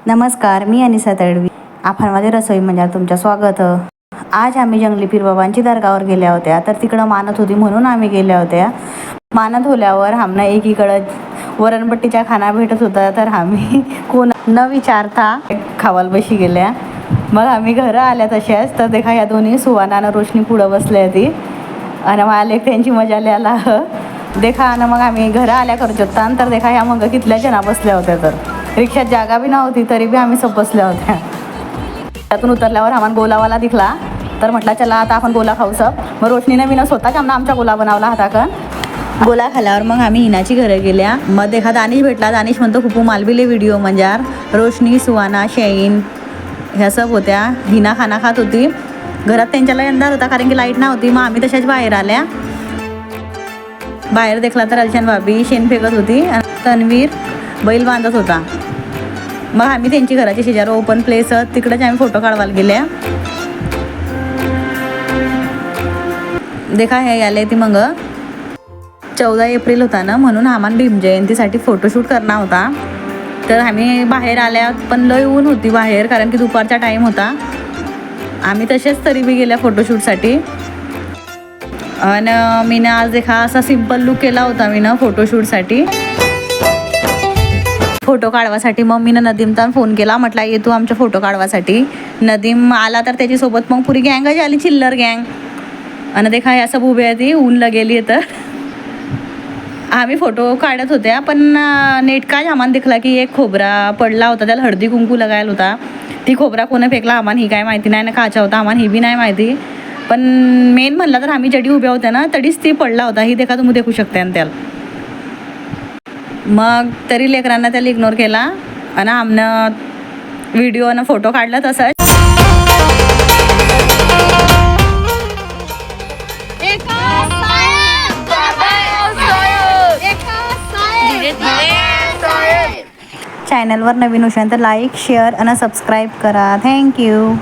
नमस्कार, मी अनिसा तडवी. आपणमध्ये रसोई म्हणजे तुमचं स्वागत. आज आम्ही जंगली पीर बाबांची दर्गावर गेल्या होत्या. तर तिकडं मानत होती म्हणून आम्ही गेल्या होत्या. मानत होल्यावर आम्हाला एकीकडं वरणपट्टीच्या खाना भेटत होता. तर आम्ही कोण न विचारता खावाल बशी गेल्या. मग आम्ही घरं आल्या तशाच. तर देखा ह्या दोन्ही सुवानानं रोशनी पुढं बसल्या ती आणि मला त्यांची मजा लिहायला देखा. आणि मग आम्ही घरं आल्या करत होता. तर देखा ह्या मग कितल्या जना बसल्या होत्या. तर रिक्षात जागा बी नव्हती तरी बी आम्ही सब बसल्या होत्या. त्यातून उतरल्यावर आम्हाला गोलावाला दिखला. तर म्हटलं चला आता आपण गोला खाऊ सब. मग रोशनीने मी स्वतःच आमचा गोला बनवला होता. गोला खाल्यावर मग आम्ही हिनाची घरं गेल्या. मग देखा दानिश भेटला. दानिश म्हणतो खूप मालबिले व्हिडिओ म्हणजे रोशनी, सुवाना, शैन ह्या सब होत्या. हिना खाना खात होती. घरात त्यांच्याला अंधार होता कारण की लाईट नव्हती. मग आम्ही तशाच बाहेर आल्या. बाहेर देखला तर अलशन भाभी शेण फेकत होती. तन्वीर बैल बांधत होता. मग आम्ही त्यांची घराची शेजारी ओपन प्लेस तिकडेच आम्ही फोटो काढवायला गेल्या. देखा हे आले ती मग 14 एप्रिल होता ना, म्हणून आम्हाला भीम जयंतीसाठी फोटोशूट करणार होता. तर आम्ही बाहेर आल्या पण लय ऊन होती बाहेर कारण की दुपारचा टाईम होता. आम्ही तसेच तरी बी गेल्या फोटोशूटसाठी. आणि मी ना आज देखा असा सिम्पल लुक केला होता मी ना फोटोशूटसाठी. फोटो काढवासाठी मग मी नदीमचा फोन केला. म्हटलं ये तू आमच्या फोटो काढवासाठी. नदीम आला तर त्याच्यासोबत मग पुरी गँगच आली, चिल्लर गँग. आणि देखा ह्या सब उभे ती ऊन लगेली. तर आम्ही फोटो काढत होत्या पण नेटका आम्हाला दिखला की एक खोबरा पडला होता. त्याला हळदी कुंकू लगायला होता. ती खोबरा कोणं फेकला आम्हाला ही काय माहिती नाही ना, काचा होता आम्हाला ही बी नाही माहिती. पण मेन म्हणला तर आम्ही जडी उभ्या होत्या ना तडीच ती पडला होता. ही देखा तुम्ही देखू शकता. आणि त्याला मग तरी लेकरांना त्याला इग्नोर केला आणि आमनं व्हिडिओनं फोटो काढला तसंच. चॅनलवर नवीन असेल तर लाईक, शेअर आणि सबस्क्राईब करा. थँक्यू.